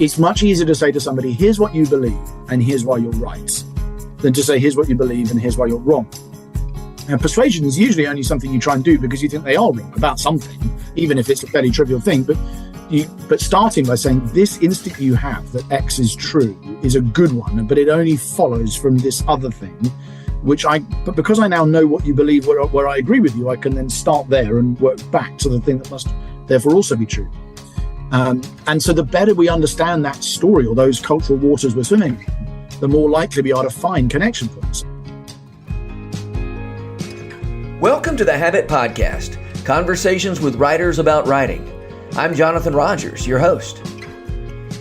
It's much easier to say to somebody, here's what you believe and here's why you're right, than to say, here's what you believe and here's why you're wrong. And persuasion is usually only something you try and do because you think they are wrong about something, even if it's a fairly trivial thing. But starting by saying this instinct you have that X is true is a good one, but it only follows from this other thing, but because I now know what you believe, where I agree with you, I can then start there and work back to the thing that must therefore also be true. And so the better we understand that story or those cultural waters we're swimming in, the more likely we are to find connection points. Welcome to the Habit Podcast, conversations with writers about writing. I'm Jonathan Rogers, your host.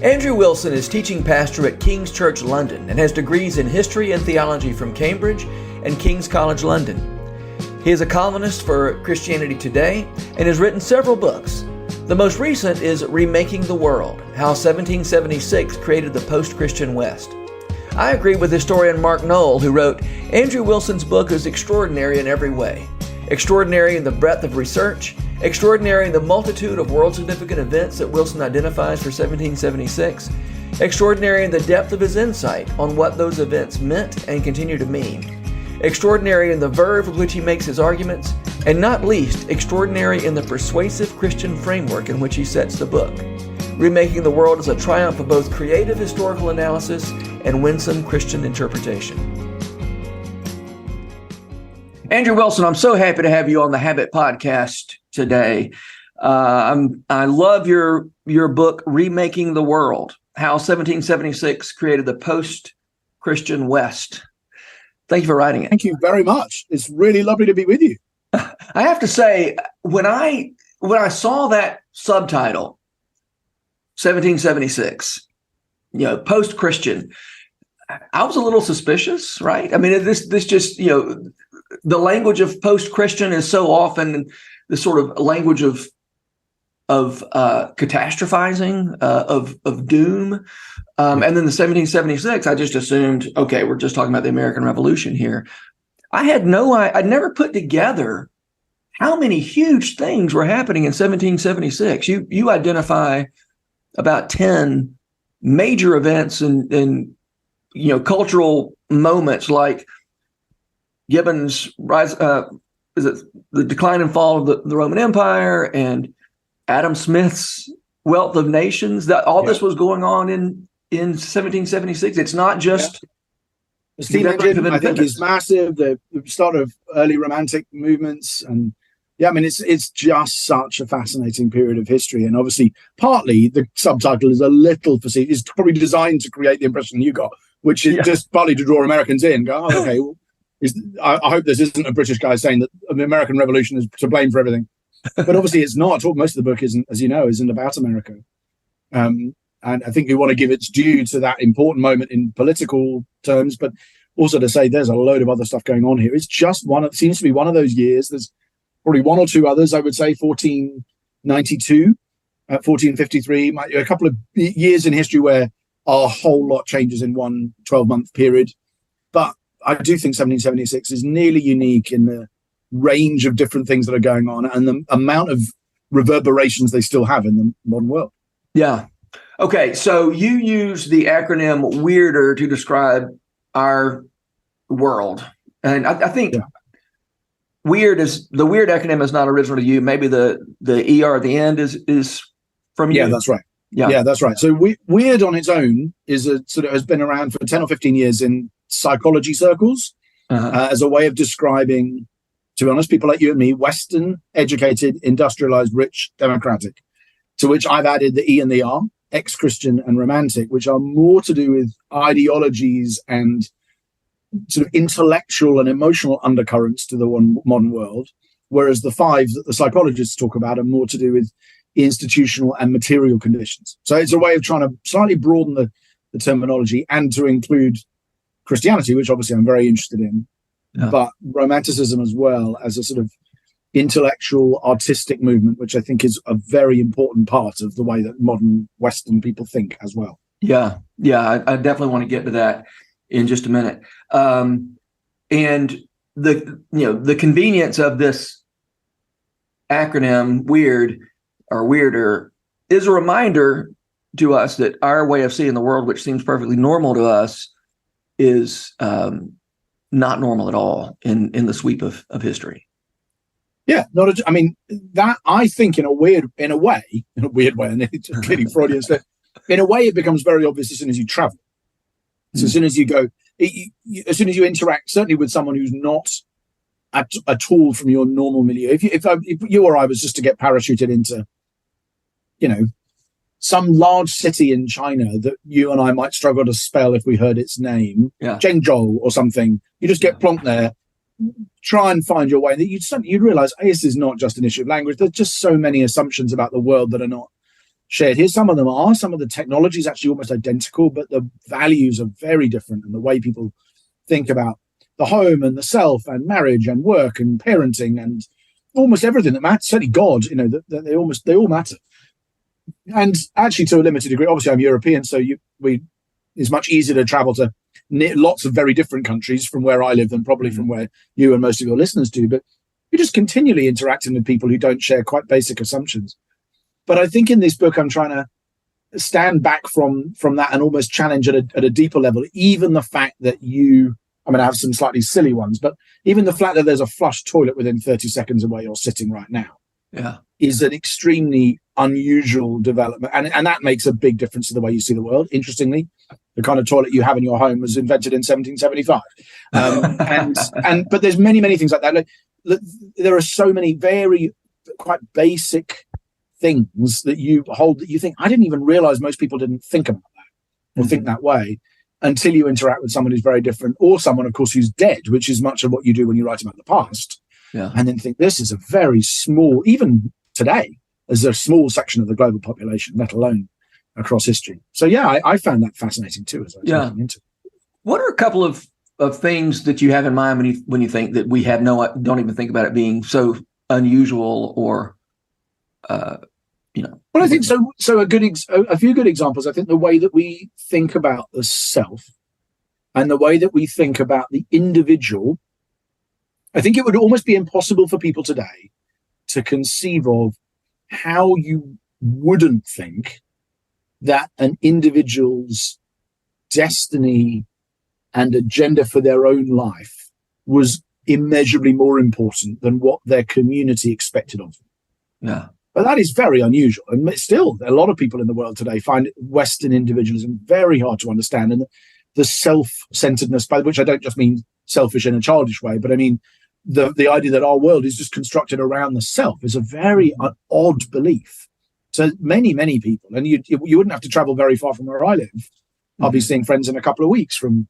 Andrew Wilson is teaching pastor at King's Church London and has degrees in history and theology from Cambridge and King's College London. He is a columnist for Christianity Today and has written several books. The most recent is Remaking the World, How 1776 Created the Post-Christian West. I agree with historian Mark Noll, who wrote, Andrew Wilson's book is extraordinary in every way. Extraordinary in the breadth of research, extraordinary in the multitude of world-significant events that Wilson identifies for 1776, extraordinary in the depth of his insight on what those events meant and continue to mean, extraordinary in the verve with which he makes his arguments, and not least, extraordinary in the persuasive Christian framework in which he sets the book. Remaking the World is a triumph of both creative historical analysis and winsome Christian interpretation. Andrew Wilson, I'm so happy to have you on the Habit Podcast today. I love your book, Remaking the World, How 1776 Created the Post-Christian West. Thank you for writing it. Thank you very much. It's really lovely to be with you. I have to say, when I saw that subtitle, 1776, post-Christian, I was a little suspicious, right? I mean, this just, the language of post-Christian is so often the sort of language of catastrophizing, of doom. And then the 1776, I just assumed, okay, we're just talking about the American Revolution here. I'd never put together how many huge things were happening in 1776. You identify about 10 major events and cultural moments like Gibbon's rise, the decline and fall of the Roman Empire, and Adam Smith's Wealth of Nations. This was going on in 1776. It's not just the steam engine. I think is massive. The start of early Romantic movements, and it's just such a fascinating period of history. And obviously, partly the subtitle is a little facetious. It's probably designed to create the impression you got, which is just partly to draw Americans in. Go, oh, okay. Well, I hope this isn't a British guy saying that the American Revolution is to blame for everything. But obviously it's not. Most of the book isn't, as you know, isn't about America. And I think we want to give its due to that important moment in political terms, but also to say there's a load of other stuff going on here. It's just it seems to be one of those years. There's probably one or two others, I would say, 1492, 1453, a couple of years in history where a whole lot changes in one 12-month period. But I do think 1776 is nearly unique in the range of different things that are going on and the amount of reverberations they still have in the modern world. Yeah. Okay. So you use the acronym WEIRDer to describe our world. And I think the WEIRD acronym is not original to you. Maybe the ER at the end is from you. Yeah, that's right. Yeah, that's right. So WEIRD on its own is has been around for 10 or 15 years in psychology circles as a way of describing, to be honest, people like you and me, Western, educated, industrialized, rich, democratic, to which I've added the E and the R, ex-Christian and romantic, which are more to do with ideologies and sort of intellectual and emotional undercurrents to the modern world, whereas the five that the psychologists talk about are more to do with institutional and material conditions. So it's a way of trying to slightly broaden the terminology and to include Christianity, which obviously I'm very interested in, but Romanticism as well as a sort of intellectual, artistic movement, which I think is a very important part of the way that modern Western people think as well. Yeah, I definitely want to get to that in just a minute. And the convenience of this acronym WEIRD or WEIRDer is a reminder to us that our way of seeing the world, which seems perfectly normal to us, is not normal at all in the sweep of history. Yeah, I mean, that I think in a weird way, and it's clearly Freudian stuff. In a way, it becomes very obvious as soon as you travel. So as soon as you go, as soon as you interact, certainly with someone who's not at all from your normal milieu. If you or I was just to get parachuted into, some large city in China that you and I might struggle to spell if we heard its name, Zhengzhou or something, you just get plonked there, try and find your way, and you'd realize this is not just an issue of language. There's just so many assumptions about the world that are not shared here. Some of them are. Some of the technology is actually almost identical, but the values are very different, and the way people think about the home and the self and marriage and work and parenting and almost everything that matters, certainly God, they all matter. And actually, to a limited degree, obviously I'm European, so it's much easier to travel to lots of very different countries from where I live than probably from where you and most of your listeners do. But you're just continually interacting with people who don't share quite basic assumptions. But I think in this book, I'm trying to stand back from that and almost challenge at a deeper level, even the fact that I have some slightly silly ones, but even the fact that there's a flush toilet within 30 seconds of where you're sitting right now is an extremely unusual development. And that makes a big difference to the way you see the world. Interestingly, the kind of toilet you have in your home was invented in 1775. But there's many, many things like that. There are so many very quite basic things that you hold that you think, I didn't even realize most people didn't think about that or think that way until you interact with someone who's very different, or someone, of course, who's dead, which is much of what you do when you write about the past. Yeah. And then think this is a very small, even today, as a small section of the global population, let alone across history. So I found that fascinating too as I was looking into it. What are a couple of things that you have in mind when you think that we have don't even think about it being so unusual or Well, I think so. So a few good examples. I think the way that we think about the self and the way that we think about the individual. I think it would almost be impossible for people today to conceive of how you wouldn't think that an individual's destiny and agenda for their own life was immeasurably more important than what their community expected of them. Yeah. But that is very unusual. And still, a lot of people in the world today find Western individualism very hard to understand. And the self-centeredness, by which I don't just mean selfish in a childish way, but I mean the idea that our world is just constructed around the self is a very odd belief to many, many people. And you wouldn't have to travel very far from where I live. I'll be seeing friends in a couple of weeks from,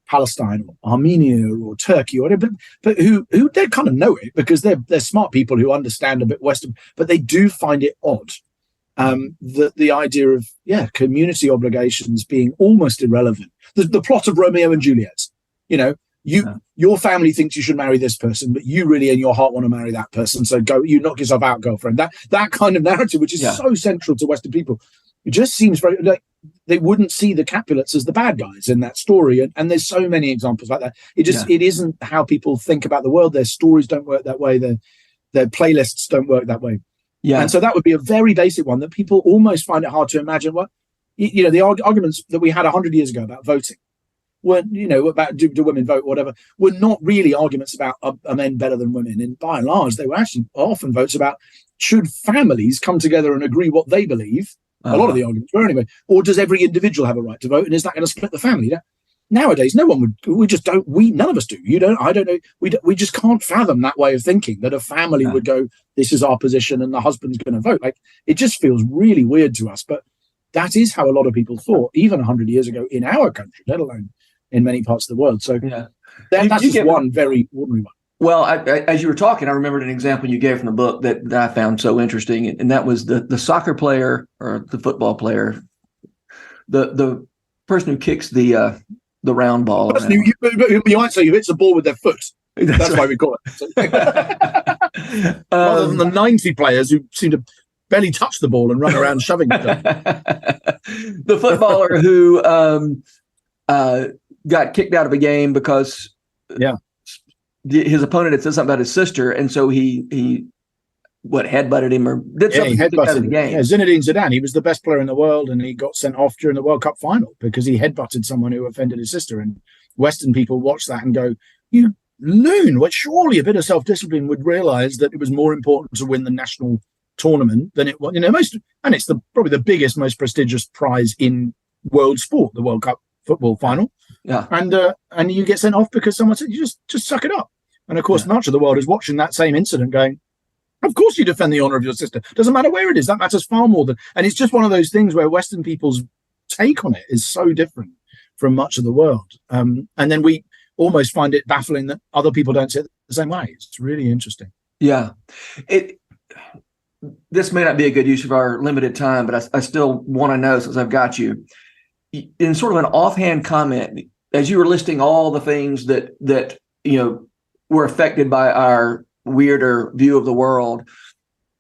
Palestine or Armenia or Turkey or whatever, but who they kind of know it because they're smart people who understand a bit Western, but they do find it odd. The idea of community obligations being almost irrelevant. The plot of Romeo and Juliet, your family thinks you should marry this person, but you really in your heart want to marry that person. So you knock yourself out, girlfriend. That kind of narrative, which is so central to Western people, it just seems very like they wouldn't see the Capulets as the bad guys in that story. And there's so many examples like that. It isn't how people think about the world. Their stories don't work that way. Their playlists don't work that way. Yeah. And so that would be a very basic one that people almost find it hard to imagine. What, the arguments that we had 100 years ago about voting weren't, about do women vote or whatever, were not really arguments about are men better than women. And by and large, they were actually often votes about should families come together and agree what they believe. A lot of the arguments were anyway. Or does every individual have a right to vote? And is that going to split the family? Nowadays, no one would. We just don't. None of us do. You don't. I don't know. We just can't fathom that way of thinking that a family would go, this is our position and the husband's going to vote. Like, it just feels really weird to us. But that is how a lot of people thought, even 100 years ago in our country, let alone in many parts of the world. So that's just one very ordinary one. Well, as you were talking, I remembered an example you gave from the book that I found so interesting, and that was the soccer player or the football player, the person who kicks the round ball. You might say who hits the ball with their foot. That's right. Why we call it. Rather than the 90 players who seem to barely touch the ball and run around shoving it. The footballer who got kicked out of a game because his opponent had said something about his sister, and so he headbutted him or did something he out of the game. Yeah, Zinedine Zidane, he was the best player in the world, and he got sent off during the World Cup final because he headbutted someone who offended his sister. And Western people watch that and go, "You loon! Well, surely a bit of self-discipline would realise that it was more important to win the national tournament than it was, and it's probably the biggest, most prestigious prize in world sport, the World Cup football final. Yeah, and you get sent off because someone said, you just suck it up. And of course, much of the world is watching that same incident, going, of course you defend the honor of your sister. Doesn't matter where it is. That matters far more than. And it's just one of those things where Western people's take on it is so different from much of the world. And then we almost find it baffling that other people don't see it the same way. It's really interesting. Yeah, this may not be a good use of our limited time, but I still want to know, since I've got you, in sort of an offhand comment, as you were listing all the things that were affected by our weirder view of the world,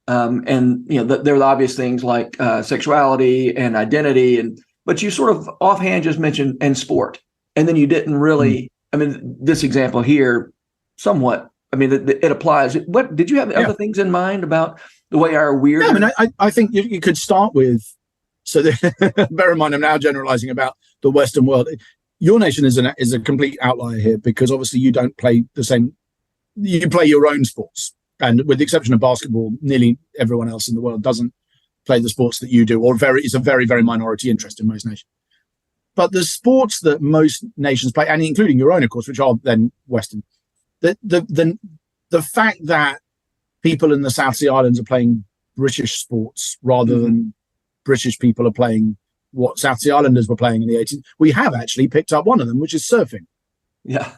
and there were the obvious things like sexuality and identity, but you sort of offhand just mentioned and sport, and then you didn't really. I mean, this example here, somewhat. I mean, it applies. What did you have other things in mind about the way our weird? Yeah, I mean, I think you could start with. So bear in mind, I'm now generalizing about the Western world. Your nation is a complete outlier here because obviously you don't play the same. You play your own sports, and with the exception of basketball, nearly everyone else in the world doesn't play the sports that you do, or it's a very, very minority interest in most nations. But the sports that most nations play, and including your own, of course, which are then Western, the fact that people in the South Sea Islands are playing British sports rather than British people are playing what South Sea Islanders were playing in the 80s. We have actually picked up one of them, which is surfing. Yeah.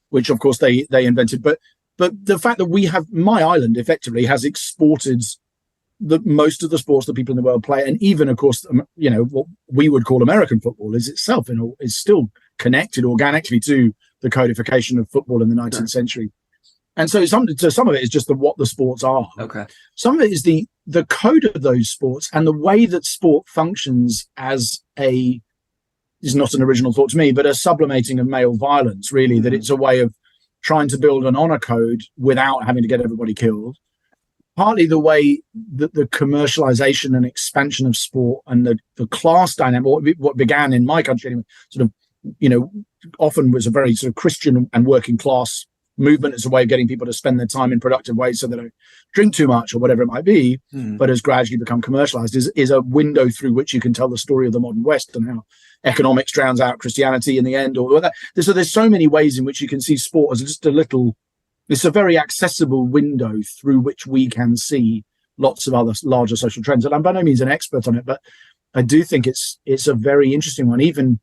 Which of course they invented. But the fact that we have, my island effectively has exported most of the sports that people in the world play, and even of course, what we would call American football is itself is still connected organically to the codification of football in the 19th century. And so some of it is just what the sports are. Okay. Some of it is the code of those sports and the way that sport functions as is not an original thought to me, but a sublimating of male violence, really, that it's a way of trying to build an honor code without having to get everybody killed. Partly the way that the commercialization and expansion of sport and the class dynamic, what began in my country anyway, sort of, often was a very sort of Christian and working class movement as a way of getting people to spend their time in productive ways so they don't drink too much or whatever it might be, but has gradually become commercialized, is a window through which you can tell the story of the modern West and how economics drowns out Christianity in the end. Or that. So there's so many ways in which you can see sport as just it's a very accessible window through which we can see lots of other larger social trends. And I'm by no means an expert on it, but I do think it's a very interesting one, even,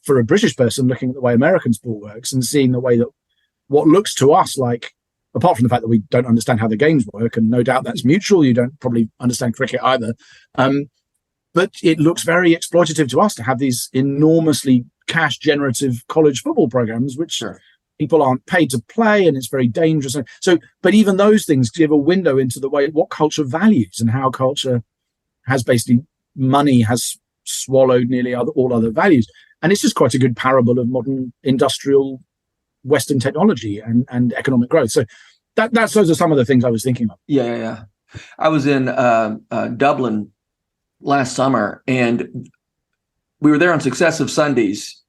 for a British person looking at the way American sport works and seeing the way that what looks to us like, apart from the fact that we don't understand how the games work, and no doubt that's mutual, you don't probably understand cricket either, but it looks very exploitative to us to have these enormously cash generative college football programs, which people aren't paid to play, and it's very dangerous. So, but even those things give a window into the way what culture values and how culture has basically money has swallowed nearly all other values. And it's just quite a good parable of modern industrial Western technology and economic growth. So those are some of the things I was thinking of. Yeah. I was in Dublin last summer, and we were there on successive Sundays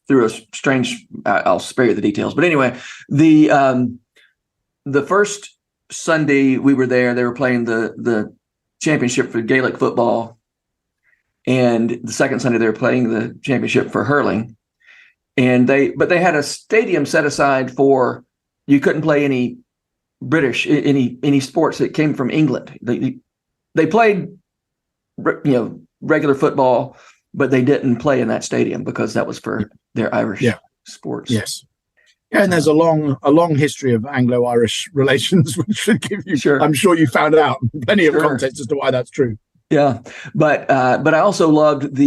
through a strange. I'll spare you the details, but anyway, the first Sunday we were there, they were playing the championship for Gaelic football, and the second Sunday they were playing the championship for hurling. And they had a stadium set aside for, you couldn't play any British, any sports that came from England. They played, regular football, but they didn't play in that stadium because that was for their Irish sports. Yes. Yeah, and there's a long history of Anglo-Irish relations, which should give you, I'm sure you found out plenty of context as to why that's true. Yeah. But I also loved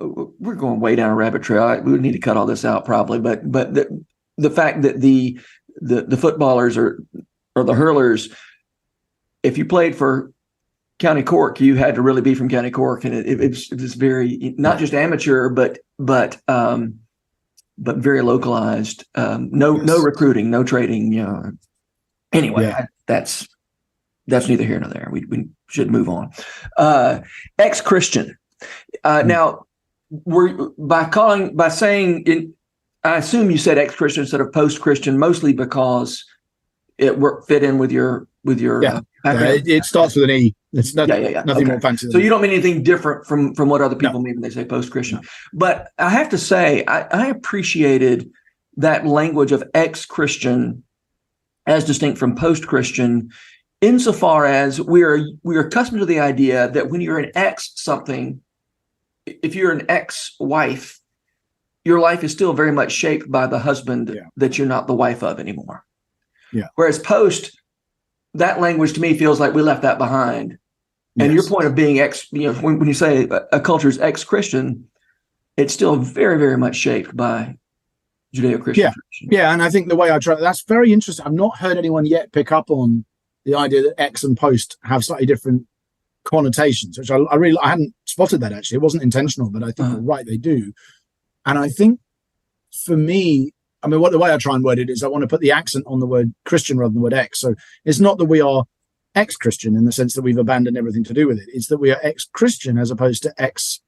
we're going way down a rabbit trail. We would need to cut all this out probably, but the fact that the footballers or the hurlers, if you played for County Cork, you had to really be from County Cork, and it was very not just amateur, but very localized. No recruiting, no trading. Anyway, that's neither here nor there. We should move on. Ex-Christian. Now, by saying, I assume you said ex-Christian instead of post-Christian, mostly because it fit in with your background. It starts with an E. It's nothing more fancy. So you don't mean anything different from what other people mean when they say post-Christian. No. But I have to say, I appreciated that language of ex-Christian as distinct from post-Christian, insofar as we're accustomed to the idea that when you're an ex something, if you're an ex-wife, your life is still very much shaped by the husband that you're not the wife of anymore. Yeah. Whereas post, that language to me feels like we left that behind. And your point of being when you say a culture is ex-Christian, it's still very, very much shaped by Judeo-Christian tradition. Yeah, and I think the way I try, that's very interesting. I've not heard anyone yet pick up on the idea that ex and post have slightly different connotations, which I hadn't spotted that actually. It wasn't intentional, but I think you're right, they do. And I think for me, I mean, the way I try and word it is I want to put the accent on the word Christian rather than the word ex. So it's not that we are ex-Christian in the sense that we've abandoned everything to do with it. It's that we are ex-Christian as opposed to ex-communist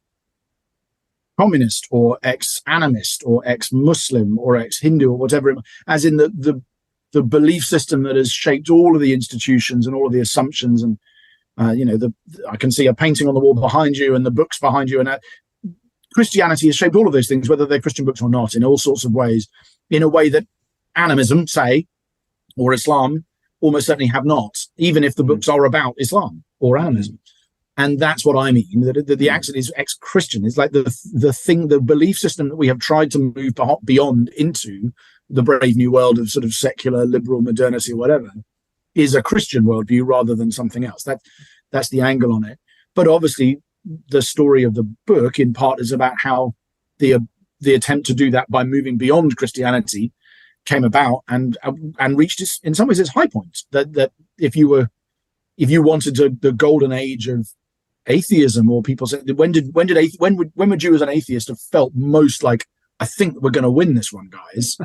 or ex-animist or ex-Muslim or ex-Hindu or whatever, as in the belief system that has shaped all of the institutions and all of the assumptions. And, I can see a painting on the wall behind you and the books behind you. And Christianity has shaped all of those things, whether they're Christian books or not, in all sorts of ways, in a way that animism, say, or Islam almost certainly have not, even if the books are about Islam or animism. And that's what I mean, that the accent is ex-Christian. It's like the belief system that we have tried to move beyond into the brave new world of sort of secular, liberal modernity or whatever, is a Christian worldview rather than something else. That's the angle on it. But obviously, the story of the book, in part, is about how the attempt to do that by moving beyond Christianity came about and reached in some ways its high point. That if you wanted the golden age of atheism, or people say, when would you as an atheist have felt most like, I think we're going to win this one, guys,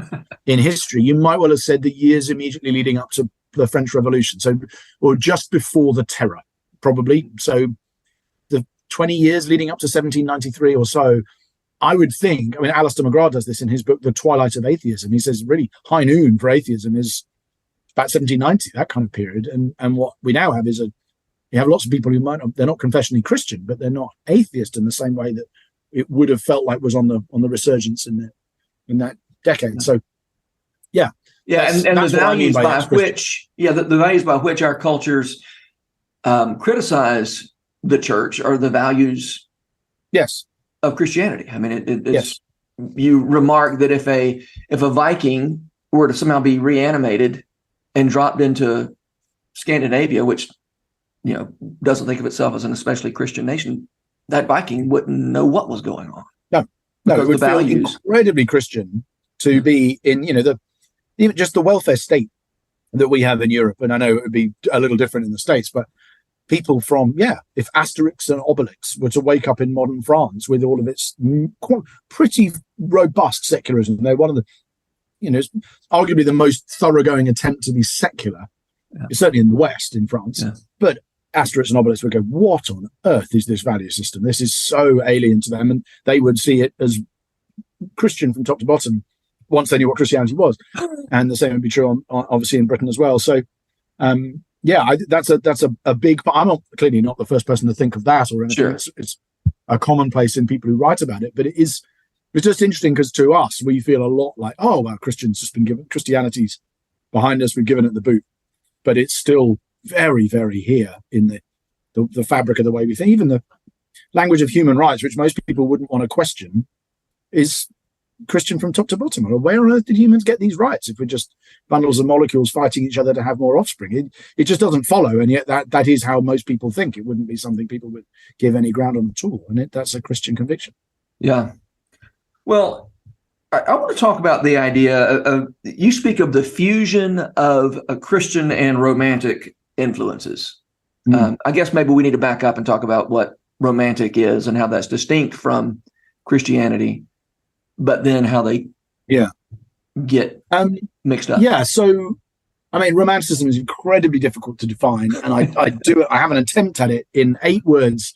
in history? You might well have said the years immediately leading up to the French Revolution, or just before the Terror, probably. So the 20 years leading up to 1793 or so, I would think, I mean, Alistair McGrath does this in his book, The Twilight of Atheism. He says really high noon for atheism is about 1790, that kind of period. And what we now have is you have lots of people who they're not confessionally Christian, but they're not atheist in the same way that it would have felt like was on the resurgence in that decade. So, and the values by which, the values by which our cultures criticize the church are the values, of Christianity. I mean, it's you remark that if a Viking were to somehow be reanimated and dropped into Scandinavia, which doesn't think of itself as an especially Christian nation, that Viking wouldn't know what was going on. No, it would feel incredibly Christian to be in, even just the welfare state that we have in Europe. And I know it would be a little different in the States, but people from, if Asterix and Obelix were to wake up in modern France with all of its pretty robust secularism, they're one of the, it's arguably the most thoroughgoing attempt to be secular, certainly in the West, in France. Yeah. But Asterix and Obelix would go, what on earth is this value system? This is so alien to them. And they would see it as Christian from top to bottom once they knew what Christianity was. And the same would be true obviously in Britain as well. So, that's a big part. I'm clearly not the first person to think of that or anything. Sure. It's a commonplace in people who write about it, but it's just interesting because to us, we feel a lot like, oh, well, Christianity's behind us. We've given it the boot, but it's still very, very here in the fabric of the way we think. Even the language of human rights, which most people wouldn't want to question, is Christian from top to bottom. Where on earth did humans get these rights if we're just bundles of molecules fighting each other to have more offspring? It just doesn't follow, and yet that is how most people think. It wouldn't be something people would give any ground on at all, and that's a Christian conviction. Yeah. Well, I want to talk about the idea of you speak of the fusion of a Christian and romantic influences. I guess maybe we need to back up and talk about what romantic is and how that's distinct from Christianity, but then how they get mixed up. Yeah, so I mean, romanticism is incredibly difficult to define, and I do it. I have an attempt at it in 8 words,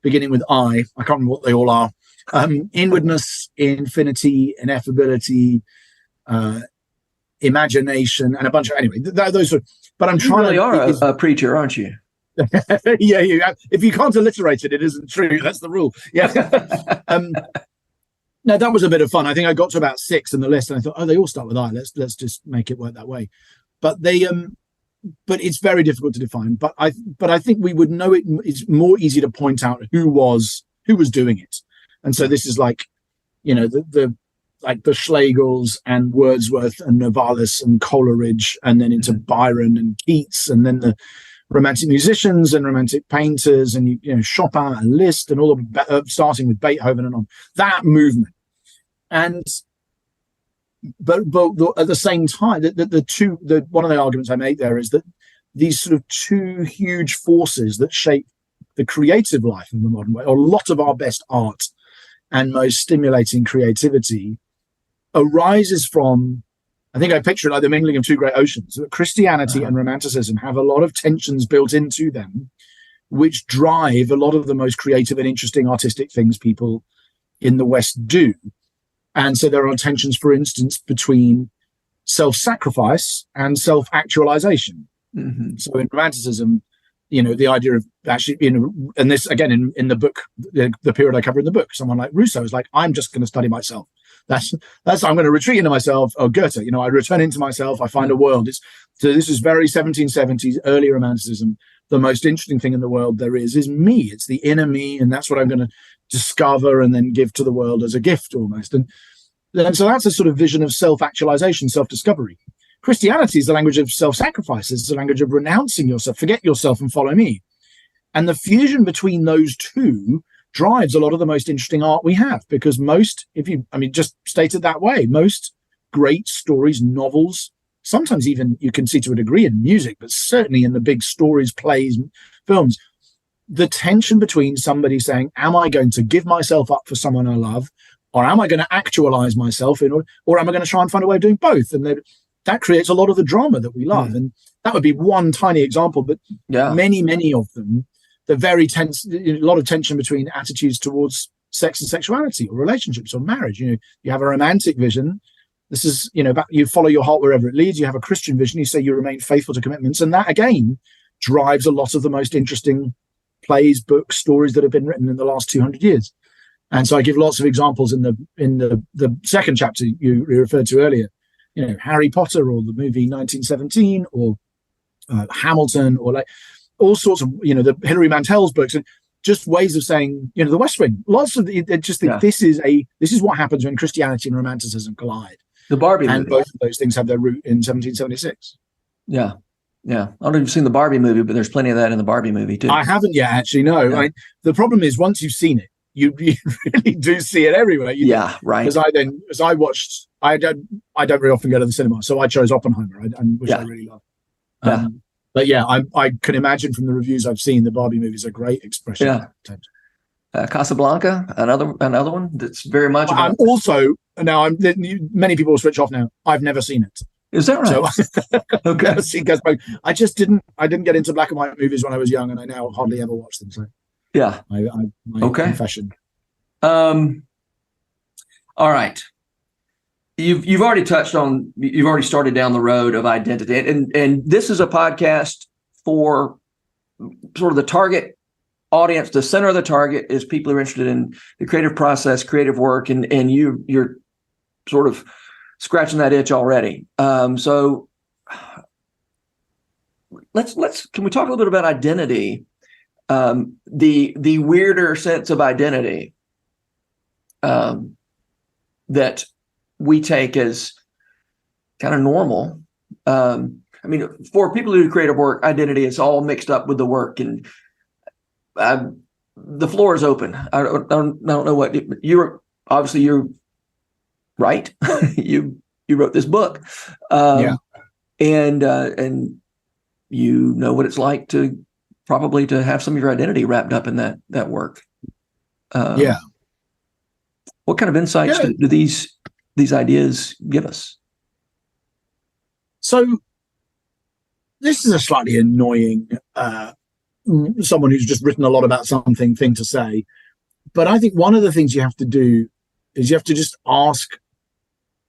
beginning with I. I can't remember what they all are. Inwardness, infinity, ineffability, imagination, and a bunch of those are. But I'm trying. You really are a preacher, aren't you? Yeah. If you can't alliterate it, it isn't true. That's the rule. Yeah. No, that was a bit of fun. I think I got to about 6 in the list, and I thought, oh, they all start with I. Let's just make it work that way. But but it's very difficult to define. But I think we would know it. It's more easy to point out who was doing it. And so this is like, the Schlegels and Wordsworth and Novalis and Coleridge, and then into Byron and Keats, and then the Romantic musicians and Romantic painters, and Chopin and Liszt, and all of starting with Beethoven and on that movement. And but at the same time, one of the arguments I make there is that these sort of 2 huge forces that shape the creative life in the modern way, or a lot of our best art and most stimulating creativity, arises from, I think I picture it like the mingling of 2 great oceans. Christianity and Romanticism have a lot of tensions built into them, which drive a lot of the most creative and interesting artistic things people in the West do. And so there are tensions, for instance, between self-sacrifice and self-actualization. Mm-hmm. So in Romanticism, the idea of actually, and this again in the book, the period I cover in the book, someone like Rousseau is like, I'm just going to study myself. That's I'm going to retreat into myself. Or Goethe, I return into myself. I find a world. So this is very 1770s, early Romanticism. The most interesting thing in the world there is me. It's the inner me, and that's what I'm going to discover and then give to the world as a gift almost. And so that's a sort of vision of self-actualization, self-discovery. Christianity is the language of self-sacrifice. It's the language of renouncing yourself, forget yourself and follow me. And the fusion between those 2 drives a lot of the most interesting art we have, because just state it that way, most great stories, novels, sometimes even you can see to a degree in music, but certainly in the big stories, plays, films, the tension between somebody saying, am I going to give myself up for someone I love, or am I going to actualize myself or am I going to try and find a way of doing both? And that creates a lot of the drama that we love. And that would be one tiny example, but many, many of them, the very tense, a lot of tension between attitudes towards sex and sexuality, or relationships, or marriage. You have a romantic vision. This is, you follow your heart wherever it leads. You have a Christian vision. You say you remain faithful to commitments. And that, again, drives a lot of the most interesting plays, books, stories that have been written in the last 200 years. And so I give lots of examples in the second chapter you referred to earlier. Harry Potter, or the movie 1917, or Hamilton, or like all sorts of, the Hilary Mantel's books, and just ways of saying, The West Wing. Lots of just think this is what happens when Christianity and Romanticism collide. The Barbie and movie. Both of those things have their root in 1776. Yeah. Yeah. I don't know if you've seen the Barbie movie, but there's plenty of that in the Barbie movie too. I haven't yet, actually, no. Yeah. The problem is, once you've seen it, you really do see it everywhere. Right. Because I don't very often go to the cinema, so I chose Oppenheimer, which I really love. But I can imagine from the reviews I've seen, the Barbie movie is a great expression. Yeah. Casablanca, another one that's very much. I'm also many people will switch off now. I've never seen it. Is that right? So, okay. Never seen Casablanca. I just didn't get into black and white movies when I was young, and I now hardly ever watch them. So my confession. All right. You've already started down the road of identity, and this is a podcast for sort of the target audience. The center of the target is people who are interested in the creative process, creative work, and you're sort of scratching that itch already. So can we talk a little bit about identity? The weirder sense of identity that we take as kind of normal. For people who do creative work, identity is all mixed up with the work, and the floor is open. I don't know what you're right. you wrote this book, and you know what it's like to have some of your identity wrapped up in that work. What kind of insights do these ideas give us? So this is a slightly annoying someone who's just written a lot about something thing to say. But I think one of the things you have to do is you have to just ask.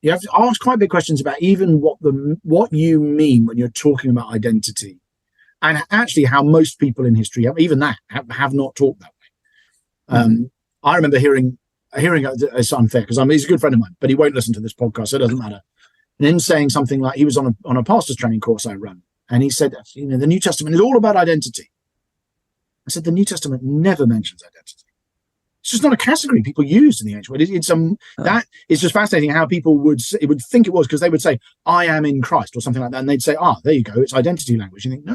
You have to ask quite big questions about even what you mean when you're talking about identity, and actually how most people in history, even that, have not talked that way. I remember hearing it's unfair because he's a good friend of mine, but he won't listen to this podcast, so it doesn't matter. And him saying something like, he was on a pastor's training course I run, and he said, the New Testament is all about identity. I said, the New Testament never mentions identity. It's just not a category people used in the ancient world. That is just fascinating how people would think it was, because they would say, I am in Christ or something like that. And they'd say, there you go. It's identity language. You think, no,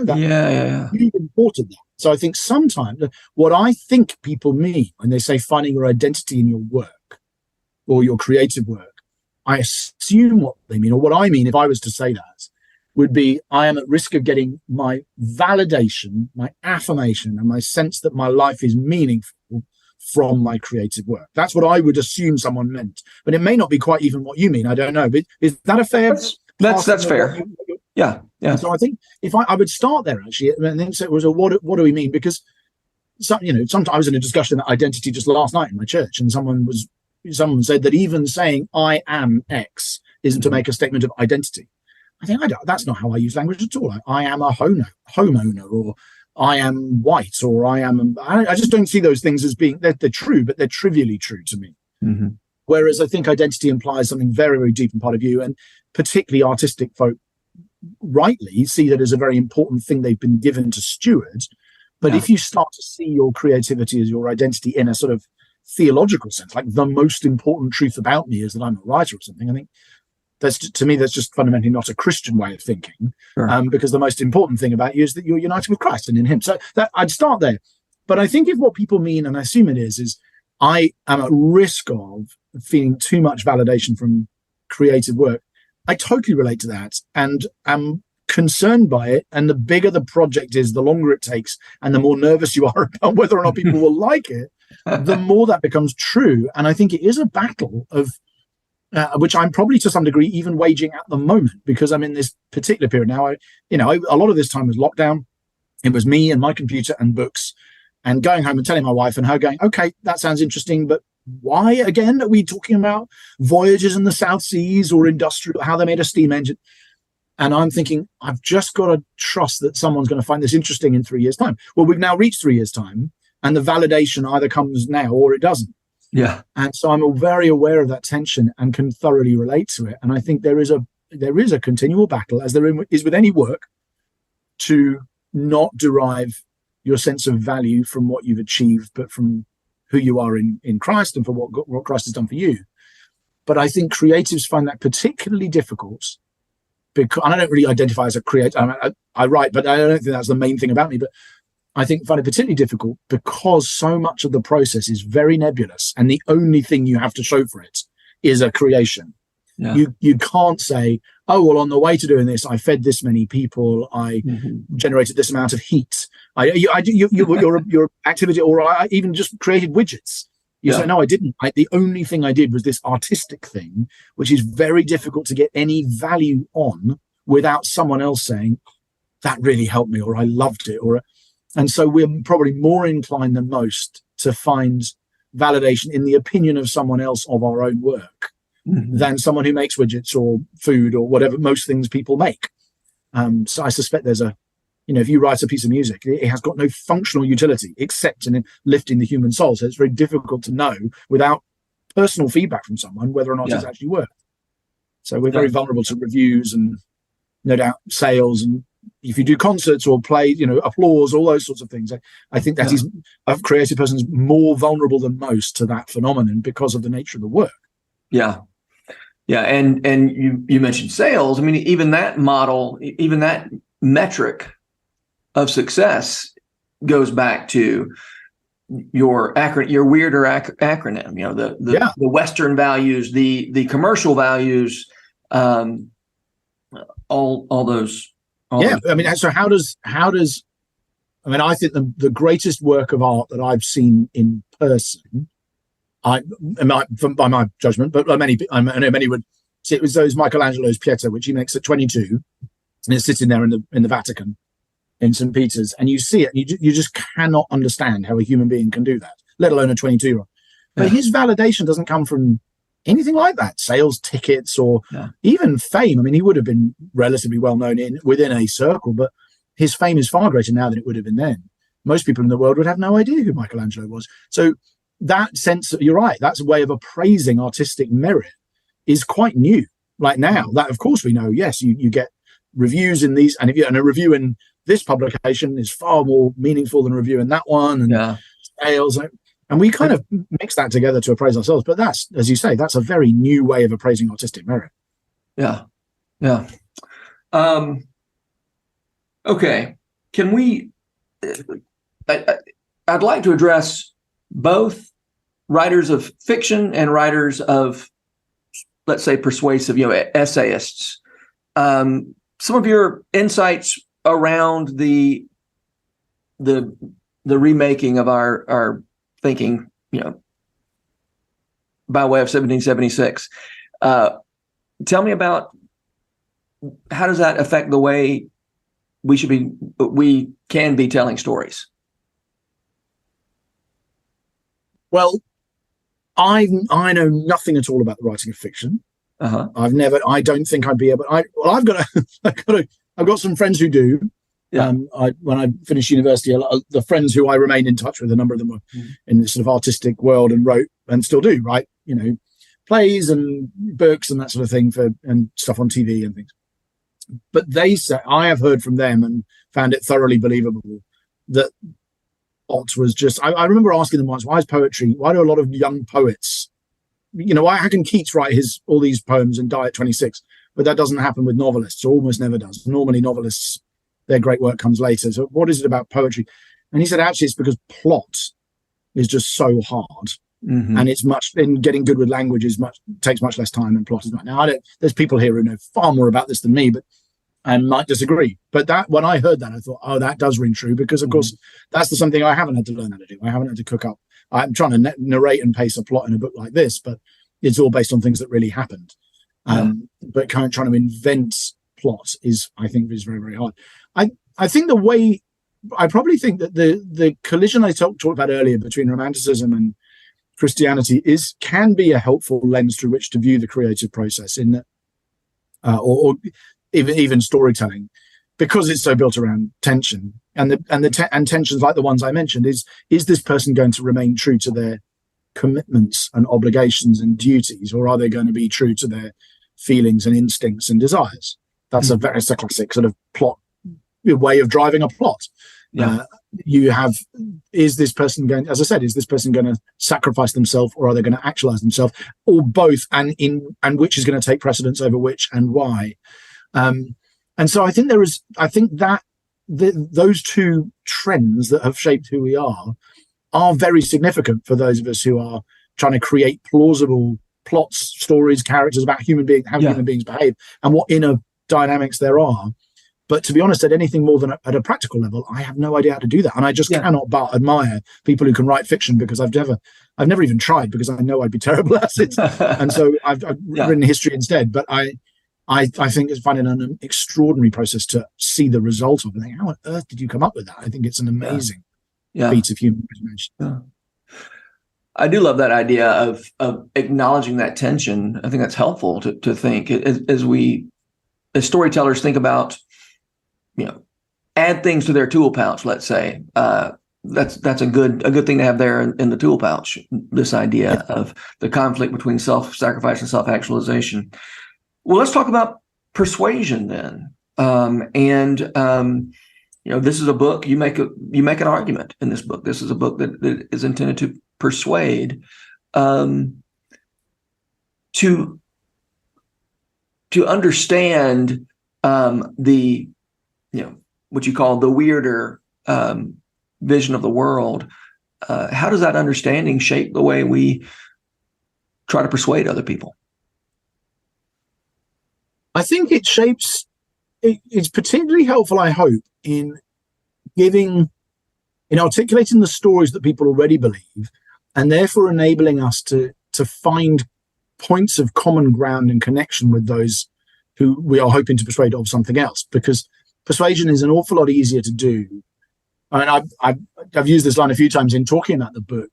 you imported that. So I think sometimes what I think people mean when they say finding your identity in your work or your creative work, I assume what they mean, or what I mean if I was to say that, would be I am at risk of getting my validation, my affirmation, and my sense that my life is meaningful from my creative work. That's what I would assume someone meant, but it may not be quite even what you mean. I don't know. But is that a fair? That's fair. Yeah. So I think if I would start there actually, and then say, what do we mean? Because sometimes I was in a discussion about identity just last night in my church, and someone said that even saying I am X isn't to make a statement of identity. I think that's not how I use language at all. I am a homeowner, or I am white, or I just don't see those things as being, they're true, but they're trivially true to me. Mm-hmm. Whereas I think identity implies something very, very deep and part of you, and particularly artistic folk rightly see that as a very important thing they've been given to steward. But if you start to see your creativity as your identity in a sort of theological sense, like the most important truth about me is that I'm a writer or something, I think that's just fundamentally not a Christian way of thinking. Sure. Because the most important thing about you is that you're united with Christ and in him. So that I'd start there. But I think if what people mean, and I assume it is I am at risk of feeling too much validation from creative work, I totally relate to that and am concerned by it. And the bigger the project is, the longer it takes, and the more nervous you are about whether or not people will like it, the more that becomes true. And I think it is a battle of which I'm probably to some degree even waging at the moment, because I'm in this particular period now. A lot of this time was lockdown. It was me and my computer and books, and going home and telling my wife and her going, okay, that sounds interesting, but why again are we talking about voyages in the South Seas or industrial, how they made a steam engine? And I'm thinking, I've just got to trust that someone's going to find this interesting in 3 years' time. Well, we've now reached 3 years' time, and the validation either comes now or it doesn't. Yeah. And so I'm very aware of that tension and can thoroughly relate to it. And I think there is a continual battle, as there is with any work, to not derive your sense of value from what you've achieved, but from who you are in Christ and for what Christ has done for you. But I think creatives find that particularly difficult, because, and I don't really identify as a creator. I write, but I don't think that's the main thing about me. But I find it particularly difficult because so much of the process is very nebulous, and the only thing you have to show for it is a creation. Yeah. You can't say, oh, well, on the way to doing this, I fed this many people, I generated this amount of heat. Your activity, or I even just created widgets. You say, no, I didn't. The only thing I did was this artistic thing, which is very difficult to get any value on without someone else saying, that really helped me, or I loved it, and so we're probably more inclined than most to find validation in the opinion of someone else of our own work than someone who makes widgets or food or whatever most things people make. So I suspect there's if you write a piece of music, it has got no functional utility except in lifting the human soul. So it's very difficult to know without personal feedback from someone whether or not it's actually worked. So we're very vulnerable to reviews and no doubt sales, and if you do concerts or play, applause, all those sorts of things. I think that is a creative person is more vulnerable than most to that phenomenon because of the nature of the work. Yeah. Yeah. And you mentioned sales. I mean, even that model, even that metric of success goes back to your weirder acronym, the Western values, the commercial values, all those. I mean, so how does I think the greatest work of art that I've seen in person, by my judgment, but I know many would see it, was those Michelangelo's Pieta, which he makes at 22, and it's sitting there in the Vatican, in St. Peter's, and you see it, and you just cannot understand how a human being can do that, let alone a 22-year-old. But his validation doesn't come from anything like that, sales tickets or even fame. I mean, he would have been relatively well known within a circle, but his fame is far greater now than it would have been then. Most people in the world would have no idea who Michelangelo was. So that sense, you're right, that's a way of appraising artistic merit is quite new. Like now, that of course we know, yes, you get reviews in these, and a review in this publication is far more meaningful than a review in that one, and sales, and we kind of mix that together to appraise ourselves. But that's, as you say, that's a very new way of appraising artistic merit. Okay, can we? I'd like to address both writers of fiction and writers of, let's say, persuasive, essayists. Some of your insights around the remaking of our thinking, by way of 1776. Tell me about how does that affect the way we can be telling stories? Well, I know nothing at all about the writing of fiction. I don't think I'd be able. I've got some friends who do. When I finished university, the friends who I remain in touch with, a number of them were in this sort of artistic world and wrote and still do write, plays and books and that sort of thing and stuff on TV and things. But they say, I have heard from them and found it thoroughly believable that Ott was just. I remember asking them once, why do a lot of young poets? How can Keats write all these poems and die at 26? But that doesn't happen with novelists, or almost never does. Normally novelists, their great work comes later. So what is it about poetry? And he said, actually, it's because plot is just so hard. And it's getting good with language takes much less time than plot is. Now, there's people here who know far more about this than me, but I might disagree. But when I heard that, I thought, oh, that does ring true, because of course that's something I haven't had to learn how to do. I haven't had to cook up. I'm trying to narrate and pace a plot in a book like this, but it's all based on things that really happened. But trying to invent plot I think is very, very hard. I think I probably think that the collision I talked about earlier between Romanticism and Christianity can be a helpful lens through which to view the creative process in that, or even storytelling, because it's so built around tension and tensions like the ones I mentioned. Is this person going to remain true to their commitments and obligations and duties, or are they going to be true to their feelings and instincts and desires? That's a classic sort of plot way of driving a plot. Is this person going to sacrifice themselves, or are they going to actualize themselves, or both, and which is going to take precedence over which and why? And so I think that those two trends that have shaped who we are very significant for those of us who are trying to create plausible plots, stories, characters about human beings, how human beings behave, and what inner dynamics there are. But to be honest, at anything more than at a practical level, I have no idea how to do that. And I just cannot but admire people who can write fiction, because I've never even tried, because I know I'd be terrible at it. And so I've written history instead. But I think it's finding an extraordinary process to see the result of it. Think, how on earth did you come up with that? I think it's an amazing feat of human imagination. Yeah. I do love that idea of acknowledging that tension. I think that's helpful to think as storytellers think about, add things to their tool pouch. Let's say that's a good thing to have there in the tool pouch. This idea of the conflict between self-sacrifice and self-actualization. Well, let's talk about persuasion then. This is a book. You make an argument in this book. This is a book that is intended to persuade, to understand the what you call the weirder vision of the world. How does that understanding shape the way we try to persuade other people? I think it shapes. It's particularly helpful, I hope, in articulating the stories that people already believe, and therefore enabling us to find points of common ground and connection with those who we are hoping to persuade of something else, because persuasion is an awful lot easier to do. I mean, I've used this line a few times in talking about the book.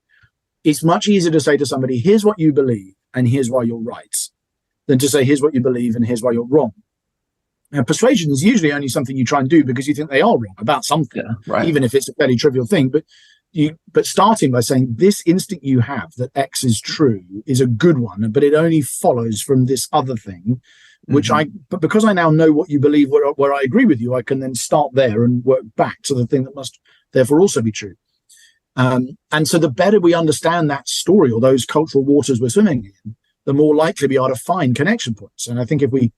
It's much easier to say to somebody, here's what you believe and here's why you're right, than to say, here's what you believe and here's why you're wrong. And persuasion is usually only something you try and do because you think they are wrong about something, even if it's a fairly trivial thing. But starting by saying, this instinct you have that X is true is a good one, but it only follows from this other thing, which but because I now know what you believe, where I agree with you, I can then start there and work back to the thing that must therefore also be true. And so the better we understand that story or those cultural waters we're swimming in, the more likely we are to find connection points. And I think if we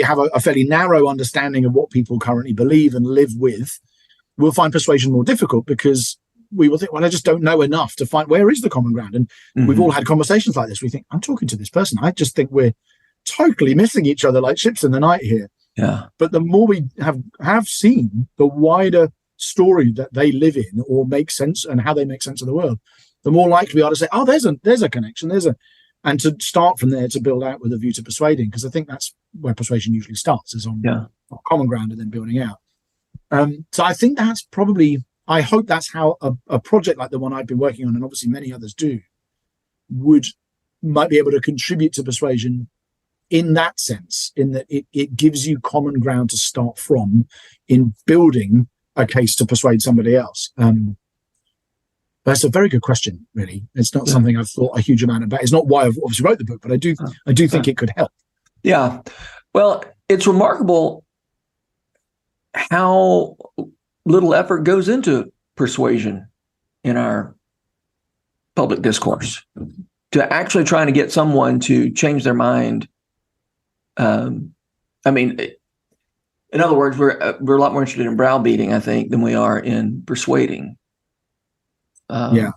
have a fairly narrow understanding of what people currently believe and live with, we'll find persuasion more difficult, because we will think, well, I just don't know enough to find where is the common ground. And we've all had conversations like this. We think, I'm talking to this person, I just think we're totally missing each other like ships in the night here. Yeah. But the more we have seen the wider story that they live in or make sense and how they make sense of the world, the more likely we are to say, oh, there's a connection, and to start from there to build out with a view to persuading, because I think that's where persuasion usually starts, is on common ground and then building out. So I think that's probably, I hope that's how a project like the one I've been working on, and obviously many others do, might be able to contribute to persuasion in that sense, in that it gives you common ground to start from in building a case to persuade somebody else. That's a very good question, really. It's not something I've thought a huge amount about. It's not why I've obviously wrote the book, but I do think it could help. Yeah. Well, it's remarkable how little effort goes into persuasion in our public discourse, to actually trying to get someone to change their mind. I mean, in other words, we're a lot more interested in browbeating, I think, than we are in persuading. I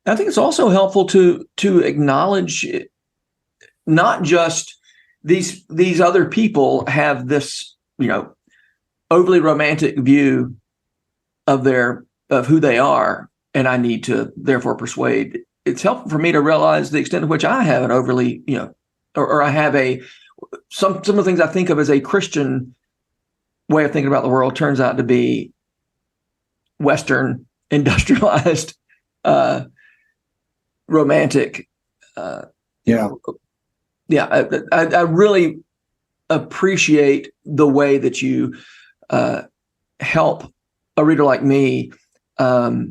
think it's also helpful to acknowledge not just these other people have this, overly romantic view of who they are, and I need to therefore persuade. It's helpful for me to realize the extent to which I have an overly, or I have some of the things I think of as a Christian way of thinking about the world turns out to be Western, industrialized, romantic. I really appreciate the way that you help a reader like me. I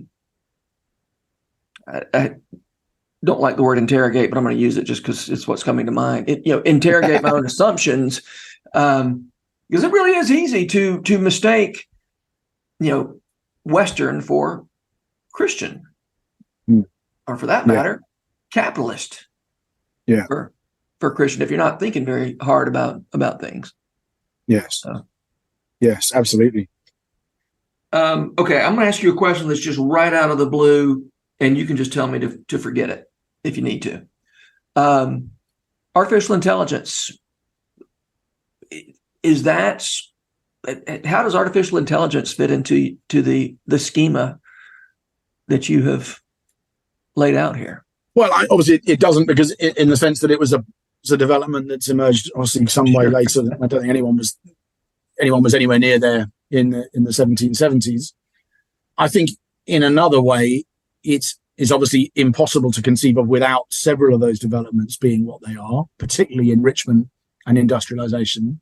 don't like the word interrogate, but I'm going to use it just because it's what's coming to mind. Interrogate my own assumptions, because it really is easy to mistake, Western for Christian, or for that matter, capitalist. Yeah. For Christian, if you're not thinking very hard about things. Yes. Yes, absolutely. Okay, I'm going to ask you a question that's just right out of the blue, and you can just tell me to forget it if you need to. Artificial intelligence, how does artificial intelligence fit into the schema that you have laid out here? Well, obviously it doesn't, because in the sense that it was a development that's emerged obviously some way later. I don't think anyone was anywhere near there in the 1770s. I think in another way, it's obviously impossible to conceive of without several of those developments being what they are, particularly enrichment and industrialization,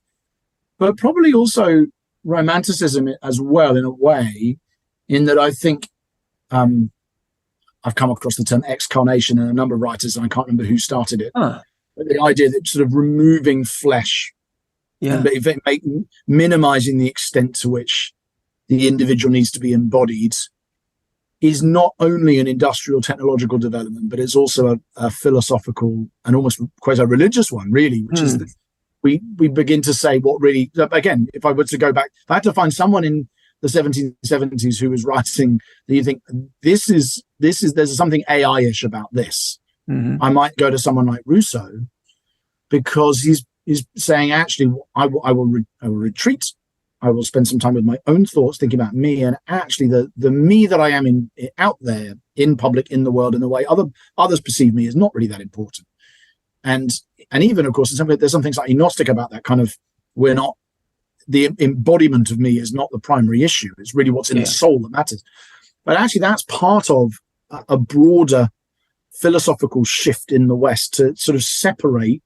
but probably also romanticism as well, in a way, in that I think I've come across the term excarnation in a number of writers, and I can't remember who started it. But the idea that sort of removing flesh, and minimizing the extent to which the individual needs to be embodied, is not only an industrial technological development, but it's also a philosophical and almost quasi-religious one, really, which is that we begin to say what really, again, if I were to go back, if I had to find someone in the 1770s who was writing that you think there's something AI-ish about this, I might go to someone like Rousseau, because he's saying, actually, I will retreat. I will spend some time with my own thoughts, thinking about me, and actually the me that I am out there in public, in the world, in the way others perceive me, is not really that important. And even, of course, there's some things like agnostic about that kind of, we're not, the embodiment of me is not the primary issue. It's really what's in the soul that matters. But actually, that's part of a broader philosophical shift in the West to sort of separate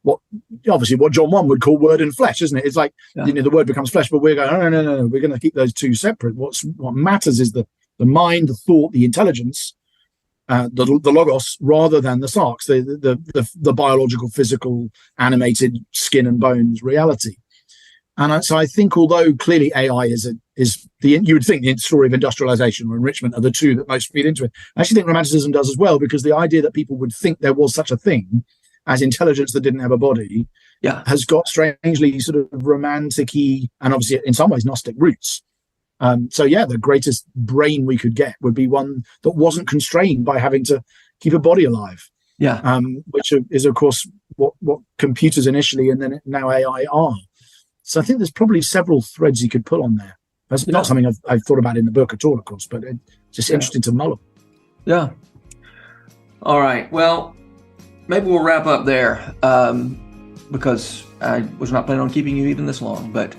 what John 1 would call word and flesh, isn't it? It's like, the word becomes flesh, but we're going, no, we're going to keep those two separate. What matters is the mind, the thought, the intelligence, the logos, rather than the sarx, the biological, physical, animated skin and bones reality. And so I think, although clearly AI is you would think the story of industrialization or enrichment are the two that most feed into it. I actually think Romanticism does as well, because the idea that people would think there was such a thing as intelligence that didn't have a body has got strangely sort of romantic-y and obviously in some ways Gnostic roots. The greatest brain we could get would be one that wasn't constrained by having to keep a body alive. Which is, of course, what computers initially and then now AI are. So I think there's probably several threads you could pull on there. That's not something I've thought about in the book at all, of course, but it's just interesting to mull. Yeah. All right. Well, maybe we'll wrap up there because I was not planning on keeping you even this long. But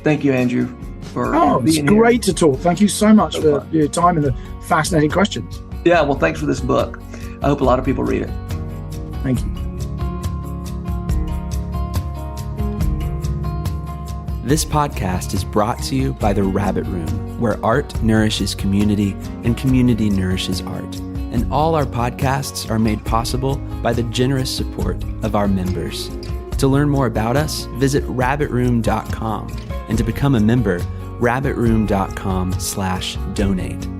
thank you, Andrew, for being here. It's great to talk. Thank you so much for your time and the fascinating questions. Yeah. Well, thanks for this book. I hope a lot of people read it. Thank you. This podcast is brought to you by The Rabbit Room, where art nourishes community and community nourishes art. And all our podcasts are made possible by the generous support of our members. To learn more about us, visit rabbitroom.com. And to become a member, rabbitroom.com/donate.